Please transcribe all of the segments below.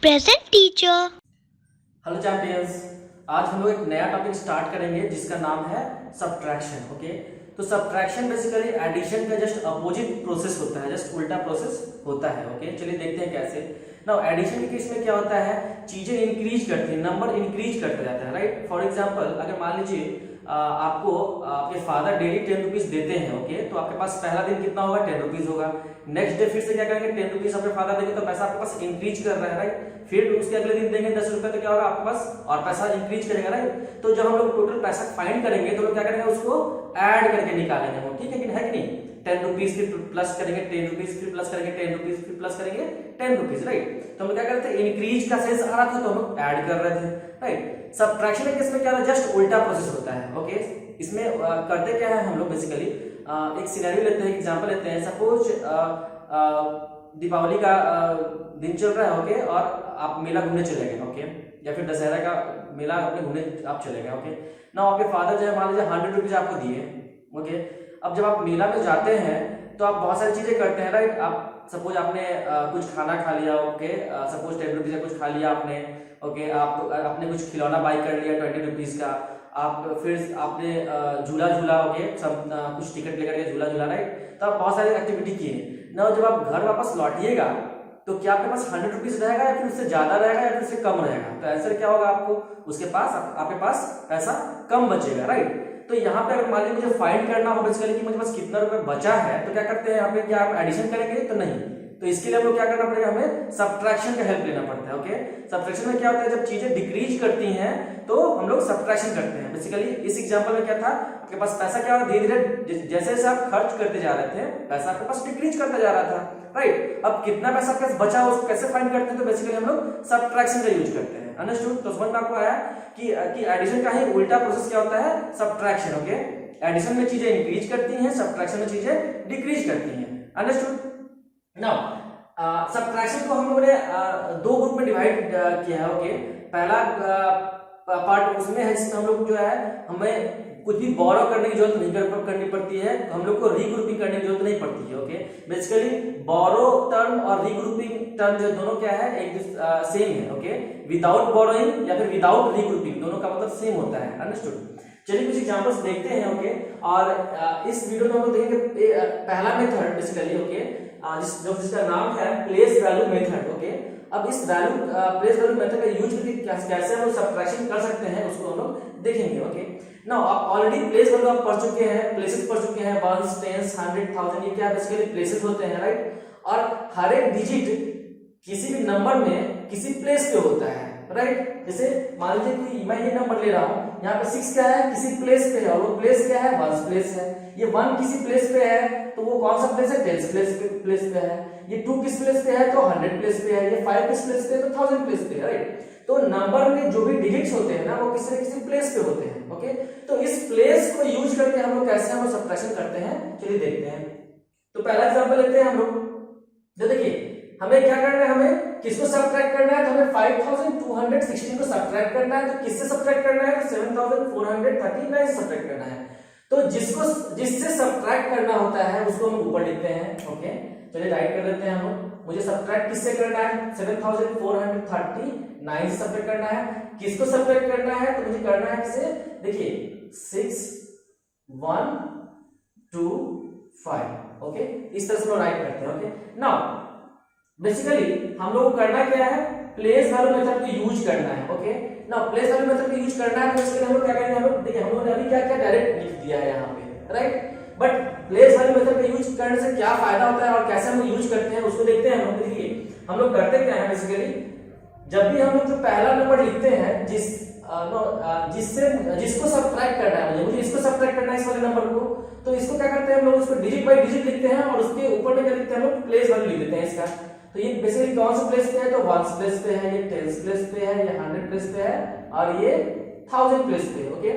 present teacher. Hello champions, आज हम लोग एक नया टॉपिक स्टार्ट करेंगे जिसका नाम है सब्ट्रैक्शन। ओके, तो सब्ट्रैक्शन बेसिकली एडिशन का जस्ट अपोजिट प्रोसेस होता है, जस्ट उल्टा प्रोसेस होता है। ओके, चलिए देखते हैं कैसे। नाउ एडिशन के केस में क्या होता है, चीजें इंक्रीज करती हैं, नंबर इंक्रीज करता जाता है, राइट। फॉर एग्जांपल अगर मान लीजिए आपको आपके फादर डेली 10 रुपीज देते हैं, ओके, तो आपके पास पहला दिन कितना होगा, 10 रुपीज होगा। नेक्स्ट डे फिर से क्या करेंगे, 10 रुपीज अपने फादर देंगे तो पैसा आपके पास इंक्रीज कर रहा है, राइट। फिर उसके अगले दिन देंगे 10 रुपए तो क्या होगा आपके पास और पैसा इंक्रीज करेगा, राइट। तो जब हम लोग टोटल पैसा फाइंड करेंगे तो लोग क्या करेंगे, उसको ऐड करके निकालेंगे हम, ठीक है कि नहीं। 10 रुपीज फिर प्लस करेंगे 10 रुपीज, फिर प्लस करेंगे 10 रुपीज, फिर प्लस करेंगे 10 रुपीज, राइट। तो हम क्या करते थे, इंक्रीज का सेंस आ रहा था तो हम लोग ऐड कर रहे थे, राइट। सब्ट्रैक्शन के केस में क्या था, जस्ट उल्टा प्रोसेस होता है। ओके, इसमें करते क्या है हम लोग बेसिकली एक सिनेरियो लेते हैं, एग्जांपल लेते हैं। सपोज दीपावली का दिन चल रहा है, ओके, और आप मेला घूमने चले गए, ओके, या फिर दशहरा का मेला अपने घूमने आप चले गए, ओके ना। आपके फादर जो है मान लीजिए 100 रुपीज आपको दिए, ओके। अब जब आप मेला में जाते हैं तो आप बहुत सारी चीजें करते हैं, राइट। आप सपोज आपने कुछ खाना खा लिया, ओके, सपोज 10 रुपीज का कुछ खा लिया आपने, ओके। आपने कुछ खिलौना बाई कर लिया 20 रुपीज का। आप फिर आपने झूला झूला, ओके, सब कुछ टिकट लेकर के झूला झूला, राइट। तो आप बहुत सारी एक्टिविटी किए ना। जब आप घर वापस लौटिएगा तो क्या आपके पास 100 रुपीज रहेगा या फिर उससे ज्यादा रहेगा या फिर उससे कम रहेगा, तो आंसर क्या होगा, आपको उसके पास आपके पास पैसा कम बचेगा, राइट। तो यहाँ पे अगर मान लीजिए मुझे फाइंड करना हो बेसिकली कि मुझे पास कितना रुपए बचा है, तो क्या करते हैं यहाँ पे, क्या आप एडिशन करेंगे तो नहीं, तो इसके लिए हम लोग क्या करना पड़ेगा, हमें सब्ट्रैक्शन का हेल्प लेना पड़ता है। ओके, सब्ट्रैक्शन में क्या होता है, जब चीजें डिक्रीज करती हैं तो हम लोग सब्ट्रैक्शन करते हैं। बेसिकली इस एग्जांपल में क्या था, आपके पास पैसा क्या हो, धीरे धीरे जैसे जैसे आप खर्च करते जा रहे थे पैसा आपके पास डिक्रीज करता जा रहा था, राइट। अब कितना पैसा आपके पास बचा उसको कैसे फाइंड करते हैं, तो बेसिकली हम लोग सब्ट्रैक्शन का यूज करते हैं। अंडरस्टूड? तो समझ में आपको आया कि एडिशन का ही उल्टा प्रोसेस क्या होता है, सब्ट्रैक्शन। ओके, एडिशन में चीजें इंक्रीज करती हैं, सब्ट्रैक्शन में चीजें डिक्रीज करती हैं। अंडरस्टूड? नाउ सब्ट्रैक्शन को हम लोगों ने दो ग्रुप में डिवाइड किया है। ओके, पहला पार्ट उसमें है जिसमें हम लोग जो है हमें कुछ भी बोरो करने की जरूरत नहीं करनी पड़ती है, हम लोग को रीग्रुपिंग करने की जरूरत नहीं पड़ती है। ओके, बेसिकली बोरो टर्म और रीग्रुपिंग टर्म जो दोनों क्या है, एक सेम है। ओके, विदाउट बोरोइंग या फिर विदाउट रीग्रुपिंग दोनों का मतलब सेम होता है। अंडरस्टूड? चलिए कुछ एग्जांपल्स देखते हैं। ओके, और इस वीडियो में हम लोग देखेंगे पहला मेथड बेसिकली, ओके, जिसका नाम है प्लेस वैल्यू मेथड। ओके, अब इस प्लेस वैल्यू मेथड का यूज करके कैसे हम लोग सब्ट्रैक्शन कर सकते हैं उसको हम लोग देखेंगे। ओके, नाउ आप ऑलरेडी प्लेस वैल्यू आप पढ़ चुके हैं, प्लेसेस पढ़ चुके हैं, 1, 10, 100, 1000, ये क्या बेसिकली प्लेसेस होते हैं, राइट। और हर एक डिजिट किसी भी नंबर में किसी प्लेस पे होता है, राइट। जैसे मान लीजिए कि मैं ये नंबर ले रहा हूं, यहाँ पे 6 क्या है, किसी प्लेस पे है, और वो प्लेस क्या है, 1 प्लेस है। ये 1 किसी प्लेस पे है तो वो कौन सा प्लेस है, 10 प्लेस पे है। ये 2 किस प्लेस पे है, तो 100 प्लेस पे है। ये 5 किस प्लेस पे है, तो 1000 प्लेस पे है, राइट। तो नंबर में जो भी डिजिट्स होते हैं ना, वो किसी न किसी प्लेस पे होते हैं। ओके, तो इस प्लेस को यूज करके हम लोग कैसे हम सब्ट्रैक्शन करते हैं, चलिए देखते हैं। तो पहला एग्जांपल लेते हैं हम लोग। तो देखिए हमें क्या करना है, हमें किसको सब्ट्रैक्ट करना है, तो हमें 5216 को सब्ट्रैक्ट करना है। तो किससे सब्ट्रैक्ट करना है, तो 7439 से सब्ट्रैक्ट करना है। तो जिससे सब्ट्रैक्ट करना होता है उसको हम ऊपर लिखते हैं। ओके, चलिए राइट कर लेते हैं हम लोग। मुझे सब्ट्रैक्ट किससे करना है, 7439 से सब्ट्रैक्ट करना है। किसको सब्ट्रैक्ट करना है, तो मुझे करना है किसे, देखिए 6, 1, 2, 5। ओके, इस तरह से हम राइट करते हैं। ओके, नाउ बेसिकली हम लोग को करना क्या है, प्लेस वैल्यू मेथड को यूज करना है। Okay, now place value method को यूज करना है तो इसके लिए हम लोग क्या करेंगे, हम लोग देखिए हम लोगों ने अभी क्या क्या डायरेक्ट लिख दिया है यहाँ पे, right. But place value method का यूज करने से क्या फायदा होता है और कैसे हम यूज करते हैं उसको देखते हैं हम लोग। देखिए हम लोग करते क्या है, बेसिकली जब भी हम लोग जो पहला नंबर लिखते हैं जिसको सब्ट्रैक्ट करना है, मुझे इसको सब्ट्रैक्ट करना है इस वाले नंबर को, तो इसको क्या करते हैं हम लोग, उसको डिजिट बाय डिजिट लिखते हैं और उसके ऊपर में क्या लिखते हैं हम लोग, प्लेस वैल्यू लिख देते हैं इसका। तो ये बेसिकली कौन सा प्लेस पे है, तो 1 प्लेस पे है, ये 10 प्लेस पे है, ये 100 प्लेस पे है और ये 1000 प्लेस पे। ओके,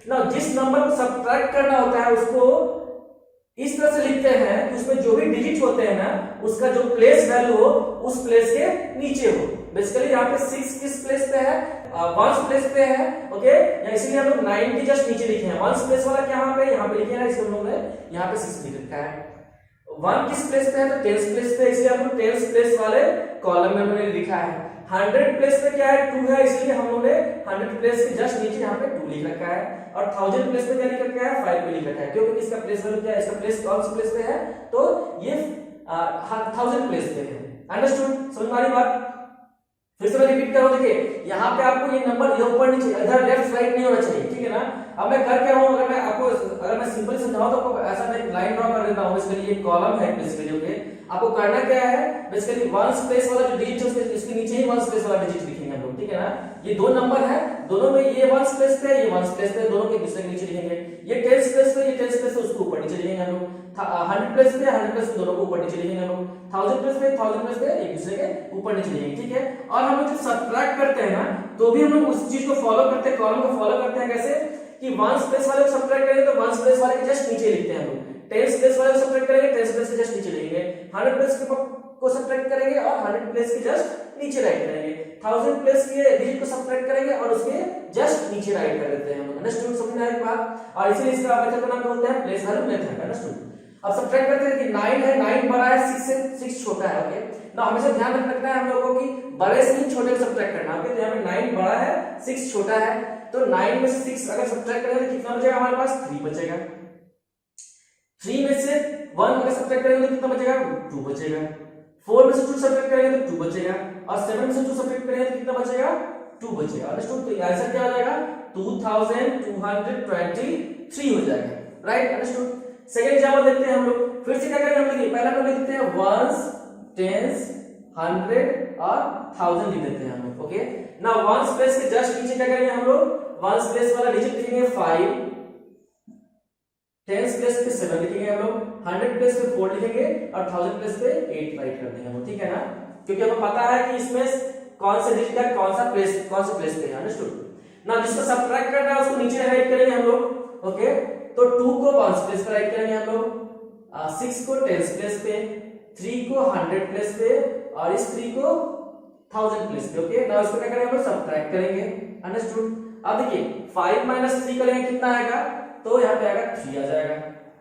नाउ जिस नंबर को सब्ट्रैक्ट करना होता है उसको इस तरह से लिखते हैं कि उसमें जो भी डिजिट होते हैं ना, उसका जो प्लेस वैल्यू हो उस प्लेस के नीचे हो। बेसिकली यहाँ पे 6 किस प्लेस पे है, 1 प्लेस पे है। ओके, इसीलिए हम लोग 9 के जस्ट नीचे लिखे हैं। 1 प्लेस वाला क्या यहाँ पे लिखे हैं, इसको हम लोग ने यहाँ पे 6 लिख रखा है। 1 किस प्लेस पे है, तो टेंस प्लेस पे, इसलिए हम लोग टेंस प्लेस वाले कॉलम में हमने लिखा है। 100 प्लेस पे क्या है, 2 है, इसलिए हम लोगों ने 100 प्लेस के जस्ट नीचे यहाँ पे 2 लिख रखा है। और 1000 प्लेस पे क्या लिख रखा है, 5 पे लिख रखा है, क्योंकि इसका प्लेस वैल्यू क्या है, इसका प्लेस कौन सी प्लेस पे है, तो ये 1000 प्लेस पे है। अंडरस्टूड, समझ में आ रही बात? फिर से मैं रिपीट कर रहा हूं, देखिए यहाँ पे आपको ये नंबर इधर ऊपर नीचे, इधर लेफ्ट राइट नहीं होना चाहिए, ठीक है ना। अब मैं कर क्या रहा हूं, अगर मैं सिंपली समझाऊं तो आपको ऐसा मैं लाइन ड्रॉ कर देता हूं। इसके लिए एक कॉलम है बेसिकली, ओके। आपको करना क्या है, बेसिकली 1 प्लेस वाला जो डिजिट है इसके नीचे ही 1 प्लेस वाला डिजिट लिखेंगे हम लोग, ठीक है ना। ये दो नंबर है, दोनों में ये 1 प्लेस पे, ये 1 प्लेस पे, दोनों के दूसरे के नीचे लिखेंगे। ये 10 प्लेस पे, ये 10 प्लेस पे, उसको ऊपर नीचे लिखेंगे हम लोग। 100 प्लेस पे, 100 प्लेस पे, दोनों को ऊपर नीचे लिखेंगे हम लोग। 1000 प्लेस पे, 1000 प्लेस पे, एक दूसरे के ऊपर नीचे लिखेंगे, ठीक है। और हम लोग जब सब्ट्रैक्ट करते हैं ना, तो भी हम लोग उस चीज को फॉलो करते हैं, कॉलम को फॉलो करते हैं। कैसे कि 1 प्लेस वाले को सब्ट्रैक्ट करेंगे तो 1 प्लेस वाले के जस्ट नीचे लिखते हैं हम लोग। 10 प्लेस वाले को सब्ट्रैक्ट करेंगे 10 प्लेस के जस्ट नीचे लिखेंगे। 100 प्लेस को सब्ट्रैक्ट करेंगे और 100 प्लेस के जस्ट नीचे राइट करेंगे। 1000 प्लेस के डिजिट को सब्ट्रैक्ट करेंगे और उसके जस्ट नीचे राइट कर देते हैं हम लोग। अंडरस्टूड, समझ में आया बात? और इसीलिए इसका मेथड का नाम क्या होता है, प्लेस वैल्यू मेथड। अंडरस्टूड। अब सब्ट्रैक्ट करते हैं कि 9 है, 9 बड़ा है 6 से, 6 छोटा है, ओके ना। हमेशा ध्यान रखना है हम लोगों को कि बड़े से ही छोटे को सब्ट्रैक्ट करना है, ओके। तो यहाँ पे 9 बड़ा है 6 छोटा है, तो 9 में से 6 अगर सब्ट्रैक्ट करेंगे तो कितना बचेगा हमारे पास, 3 बचेगा। 3 में से 1 अगर सब्ट्रैक्ट करेंगे तो कितना बचेगा, 2 बचेगा। 4 में से 2 सब्ट्रैक्ट करेंगे तो 2 बचेगा। और 7 में से 2 सब्ट्रैक्ट करेंगे तो कितना बचेगा, 2 बचेगा। अंडरस्टूड, तो आंसर क्या हो जाएगा, 2223 हो जाएगा, राइट। अंडरस्टूड। सेकंड एग्जांपल देखते हैं हम लोग। फिर से क्या करेंगे हम लोग, पहला हम लोग लिखते हैं 1s 10s 100 और 1000 लिख देते हैं हम लोग, ओके ना। 1s प्लेस के जस्ट नीचे क्या करेंगे हम लोग, 1s प्लेस वाला डिजिट लिखेंगे 5, 10s प्लेस पे 7 लिखेंगे हम लोग, 100 प्लेस पे 4 लिखेंगे और 1000 प्लेस पे 8 राइट कर देंगे हम लोग, ठीक है ना। क्योंकि हमें पता है कि इसमें कौन सा डिजिट है, कौन सा प्लेस, कौन से प्लेस पे है। अंडरस्टूड ना। जिसको सब्ट्रैक्ट करना है उसको नीचे राइट करेंगे हम लोग, ओके। तो 2 को 1s प्लेस पे राइट करेंगे हम लोग, 6 को 10s प्लेस पे, 3 को 100 प्लेस पे और इस 3 को 1000 प्लेस पे, ओके ना। इसको क्या करेंगे हम लोग, सब्ट्रैक्ट करेंगे। अंडरस्टूड। अब देखिए 5 माइनस 3 करेंगे कितना आएगा, तो यहाँ पे आएगा 3 आ जाएगा।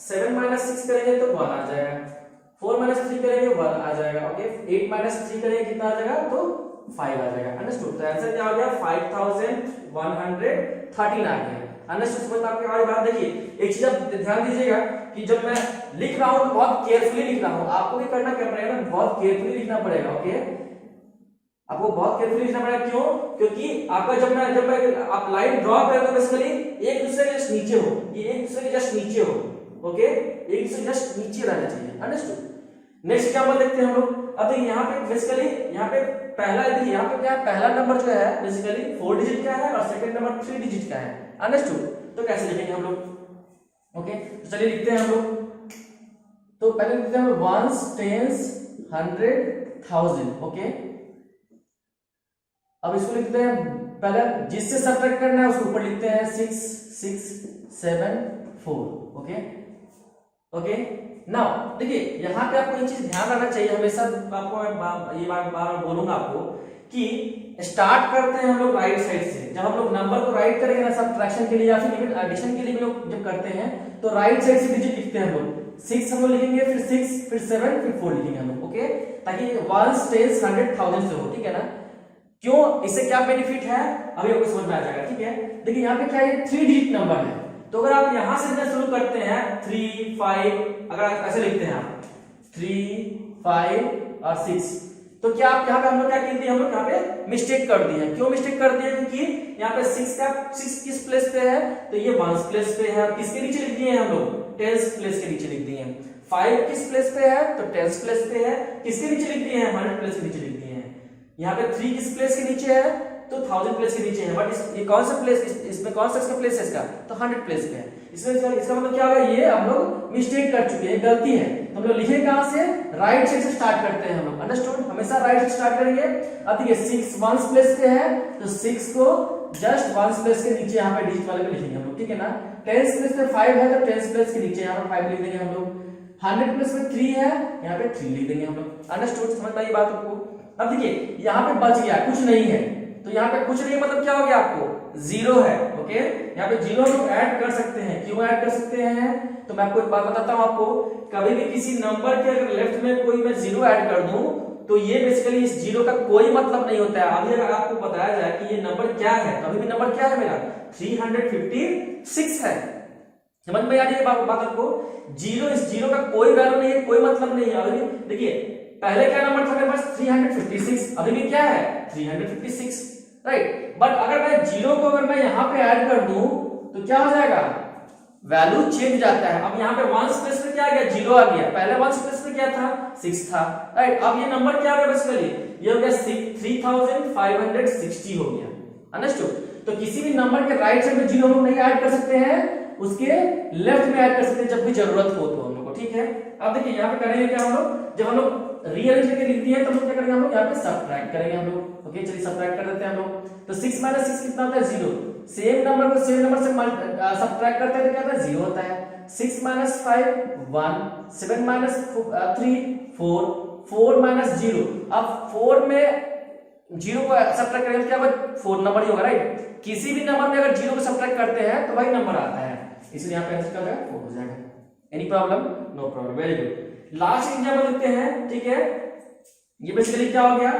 7 माइनस 6 करेंगे तो 1 आ जाएगा। 4 माइनस 3 करेंगे 1 आ जाएगा, ओके। 8 माइनस 3 करेंगे कितना आ जाएगा, तो 5 आ जाएगा। अंडरस्टूड। तो आंसर क्या हो गया, 5113 आ गया। अंडरस्टूड, समझ में आपकी हमारी बात? देखिए एक चीज आप ध्यान दीजिएगा कि जब मैं लिख रहा हूं तो बहुत केयरफुली लिख रहा हूं। आपको भी करना क्या पड़ेगा ना, बहुत केयरफुली लिखना पड़ेगा, ओके। आपको बहुत केयरफुली लिखना पड़ेगा, क्यों? क्योंकि आपका जब मैं आप लाइन ड्रॉ करें तो बेसिकली एक दूसरे के जस्ट नीचे हो, ये एक दूसरे के जस्ट नीचे हो, ओके। एक दूसरे के जस्ट नीचे रहना चाहिए। अंडरस्टूड। नेक्स्ट एग्जांपल देखते हैं हम लोग। अब देखिए यहाँ पे बेसिकली यहाँ पे पहला, देखिए यहाँ पे क्या है, पहला नंबर जो है बेसिकली 4 डिजिट का है और सेकंड नंबर 3 डिजिट का है। अंडरस्टूड। तो कैसे लिखेंगे हम लोग, ओके। तो चलिए लिखते हैं हम लोग। तो पहले लिखते हैं 1s 10s 100 1000, ओके। अब इसको लिखते हैं, पहले जिससे सब्ट्रैक्ट करना है उसको ऊपर लिखते हैं 6 6 7 4, ओके ओके। नाउ देखिए यहाँ पे आपको ये चीज ध्यान रखना चाहिए हमेशा, आपको ये बार बोलूंगा आपको कि स्टार्ट करते हैं हम लोग राइट साइड से। जब हम लोग नंबर को राइट करेंगे ना, सब्ट्रैक्शन के लिए या फिर इवन एडिशन के लिए भी लोग जब करते हैं तो राइट साइड से डिजिट लिखते हैं हम लोग। 6 हम लोग लिखेंगे, फिर 6 फिर 7 फिर 4 लिखेंगे हम लोग, ओके। ताकि 1s 10s 100 1000 से हो, ठीक है ना। क्यों, इससे क्या बेनिफिट है अभी आपको समझ में आ जाएगा, ठीक है। देखिए यहाँ पे क्या है, 3 डिजिट नंबर है, तो अगर आप यहां से शुरू करते हैं 3 5, अगर आप ऐसे लिखते हैं आप 3 5 और 6, तो क्या आप यहाँ पे हम लोग क्या कर दिए, हम लोग यहाँ पे मिस्टेक कर दिए। क्यों मिस्टेक कर दिए, क्योंकि यहाँ पे 6 किस प्लेस पे है, तो ये 1s प्लेस पे है। किसके नीचे लिख दिए हम लोग, 10s प्लेस के नीचे लिख दिए हैं। 5 किस प्लेस पे है, तो 10s प्लेस पे है। किसके नीचे लिख दिए हैं, 100 प्लेस के नीचे लिख दिए हैं। यहाँ पे 3 किस प्लेस के नीचे है, तो 1000 प्लेस के नीचे है। बट ये कौन सा प्लेस, इसमें कौन सा इसका प्लेस है, इसका तो 100 प्लेस पे है। इसमें इसका मतलब क्या होगा, ये हम लोग मिस्टेक कर चुके हैं, गलती है। तो हम लोग लिखे कहां से, राइट साइड से स्टार्ट करते हैं हम लोग। अंडरस्टूड, हमेशा राइट से स्टार्ट करेंगे। अब देखिए 6 1s प्लेस पे है, तो 6 को जस्ट 1s प्लेस के नीचे यहाँ पे डिजिट वाले पे लिखेंगे हम लोग, ठीक है ना। 10s प्लेस पे 5 है, तो 10s प्लेस के नीचे यहाँ पे 5 लिख देंगे हम लोग। 100 प्लेस पे 3 है, यहाँ पे 3 लिख देंगे हम लोग। अंडरस्टूड, समझ में आई बात आपको? अब देखिए यहाँ पे बच गया, कुछ नहीं है, तो यहाँ पे कुछ नहीं मतलब क्या हो गया आपको, जीरो है। ओके, यहाँ पे जीरो हम लोग ऐड कर सकते हैं। क्यों ऐड कर सकते हैं? तो मैं आपको एक बात बताता हूँ। आपको कभी भी किसी नंबर के अगर लेफ्ट में कोई मैं जीरो ऐड कर दूं तो ये बेसिकली इस जीरो का कोई मतलब नहीं होता है। अभी अगर आपको बताया जाए कि ये नंबर क्या है, तो अभी भी नंबर क्या है मेरा 356 है। समझ में आ रही है बात आपको? जीरो, इस जीरो का कोई वैल्यू नहीं है, कोई मतलब नहीं है। अभी देखिए पहले क्या नंबर था मेरे पास 356, अभी भी क्या है 356, राइट। बट अगर मैं जीरो को अगर मैं यहाँ पे ऐड कर दूं तो क्या हो जाएगा, वैल्यू चेंज जाता है। अब यहाँ पे वंस प्लेस में क्या आ गया, जीरो आ गया। पहले वंस प्लेस में क्या था, 6 था, राइट। अब ये नंबर क्या हो गया बेसिकली, ये हो गया 3560 हो गया। अंडरस्टूड? तो किसी भी नंबर के राइट साइड में जीरो हम लोग नहीं ऐड कर सकते हैं, उसके लेफ्ट में ऐड कर सकते हैं जब भी जरूरत हो तो हम लोग को, ठीक है। अब देखिए यहाँ पे करेंगे क्या हम लोग, जब हम लोग रीअरेंज करके लिख दिए तो हम लोग क्या करेंगे, हम लोग यहाँ पे सबट्रैक्ट करेंगे हम लोग। ओके, चलिए सबट्रैक्ट कर देते हैं हम लोग। तो 6 - 6 कितना होता है, 0। सेम नंबर को सेम नंबर से सबट्रैक्ट करते हैं तो क्या होता है, 0 होता है। 6 - 5 1, 7 - 3 4, 4 - 0। अब 4 में 0 को सबट्रैक्ट करेंगे तो क्या होगा, 4 नंबर ही होगा, राइट। किसी भी नंबर में अगर 0 को सबट्रैक्ट करते हैं तो वही नंबर आता है, इसलिए यहाँ पे आंसर क्या हो जाएगा, 4 हो जाएगा। Any problem? No problem, very good. Last example देखते हैं, ठीक है। ये बेसिकली क्या हो गया,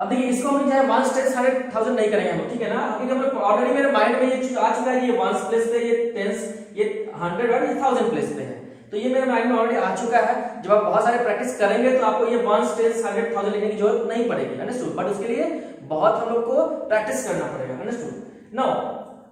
अब देखिए इसको हम चाहे वंस टेंस 100,000 नहीं करेंगे हम लोग, ठीक है ना। अभी हम लोग ऑलरेडी मेरे माइंड में ये चीज आ चुका है, ये वंस प्लेस पे, ये टेंस, ये 100 और ये 1000 प्लेस पे है, तो ये मेरे माइंड में ऑलरेडी आ चुका है। जब आप बहुत सारे प्रैक्टिस करेंगे तो आपको ये वंस टेंस 100,000 लिखने की जरूरत नहीं पड़ेगी, अंडरस्टूड। बट उसके लिए बहुत हम लोग को प्रैक्टिस करना पड़ेगा, अंडरस्टूड। नाउ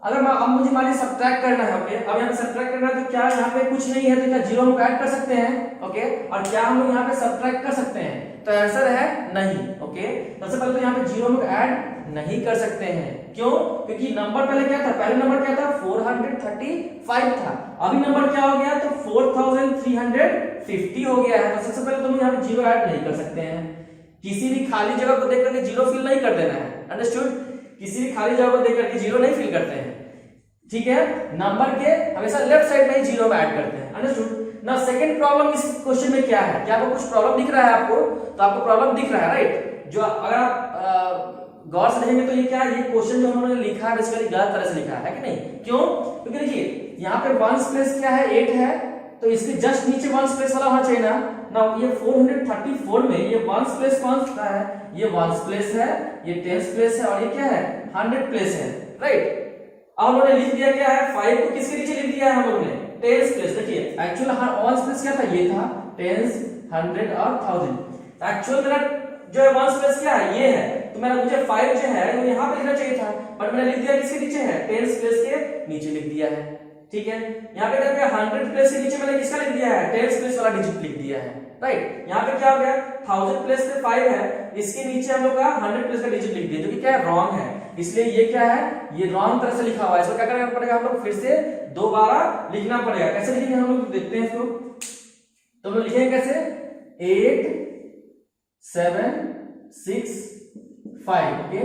अगर अब मुझे मान लीजिए सबट्रैक्ट करना है, ओके। अब यहाँ पे सबट्रैक्ट करना है तो क्या यहाँ पे कुछ नहीं है तो क्या जीरो हम ऐड कर सकते हैं, ओके। और क्या हम लोग यहाँ पे सबट्रैक्ट कर सकते हैं, तो आंसर है नहीं, ओके। सबसे पहले तो यहाँ पे जीरो हम लोग ऐड नहीं कर सकते हैं। क्यों? क्योंकि नंबर पहले क्या था, पहले नंबर क्या था 435 था, अभी नंबर क्या हो गया, तो 4350 हो गया है। तो सबसे पहले तुम यहाँ पे जीरो ऐड नहीं कर सकते हैं। किसी भी खाली जगह को देख करके जीरो फिल नहीं कर देना है, अंडरस्टूड। किसी भी खाली जगह को देख करके जीरो नहीं फिल करते हैं, ठीक है। नंबर के हमेशा लेफ्ट साइड में ही जीरो ऐड करते हैं, अंडरस्टूड ना। सेकंड प्रॉब्लम इस क्वेश्चन में क्या है, क्या आपको कुछ प्रॉब्लम दिख रहा है आपको, तो आपको प्रॉब्लम दिख रहा है, राइट। जो अगर आप गौर से देखेंगे तो ये क्या है, ये क्वेश्चन जो उन्होंने लिखा है बेसिकली गलत तरह से लिखा है कि नहीं। क्यों? क्योंकि देखिए यहाँ पे वंस प्लेस क्या है, 8 है, तो इसके जस्ट नीचे वंस प्लेस वाला होना चाहिए ना। ये 434 में ये वंस प्लेस कौन सा है, ये वंस प्लेस है, ये टेंस प्लेस है, और ये क्या है 100 प्लेस है, राइट। अब उन्होंने लिख दिया क्या है, 5 को किसके नीचे लिख दिया है हम लोगों ने, टेंस प्लेस। देखिए एक्चुअल वंस प्लेस क्या था, ये था टेंस, 100 और 1000। एक्चुअल मेरा जो है वंस प्लेस क्या है, ये है, तो मेरा मुझे 5 जो है वो यहाँ पे लिखना चाहिए था, बट मैंने लिख दिया किसके नीचे है, टेंस प्लेस के नीचे लिख दिया है, ठीक है। यहाँ पे करके 100 प्लेस के नीचे मैंने किसका लिख दिया है, टेंस प्लेस वाला डिजिट लिख दिया है, राइट। यहाँ पे क्या हो गया, 1000 प्लेस पे 5 है, इसके नीचे हम लोग का 100 प्लेस का डिजिट लिख दिया, जो कि क्या है, रॉन्ग है। इसलिए ये क्या है, ये रॉन्ग तरह से लिखा हुआ है। इसको क्या करना पड़ेगा, हम लोग फिर से दोबारा लिखना पड़ेगा। कैसे लिखेंगे हम लोग, देखते हैं इसको। तो हम लोग लिखेंगे कैसे, 8 7 6 5, ओके,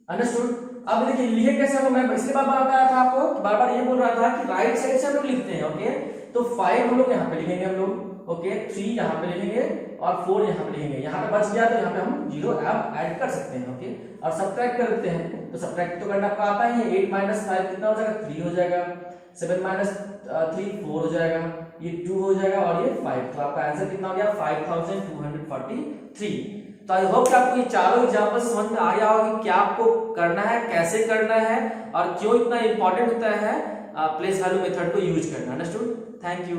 अंडरस्टूड। अब देखिए लिखे कैसे हम लोग, मैं इसलिए बार बार बता रहा था आपको, बार बार ये बोल रहा था कि राइट साइड से हम लोग लिखते हैं, ओके। तो 5 हम लोग यहाँ पे लिखेंगे हम लोग, ओके, 3 यहाँ पे लिखेंगे और 4 यहाँ पे लिखेंगे। यहाँ पे बच गया तो यहाँ पे हम जीरो ऐड कर सकते हैं, ओके। और सबट्रैक्ट कर देते हैं, तो सबट्रैक्ट तो करना आपको आता ही है। 8 - 5 कितना हो जाएगा, 3 हो जाएगा। 7 - 3 4 हो जाएगा, ये 2 हो जाएगा और ये 5। तो आपका आंसर कितना हो गया, 5243। तो आई होप कि आपको ये चारों एग्जांपल समझ में आ गया होगा कि क्या आपको करना है, कैसे करना है और क्यों इतना इंपॉर्टेंट होता है प्लेस वैल्यू मेथड को यूज करना, अंडरस्टूड। Thank you.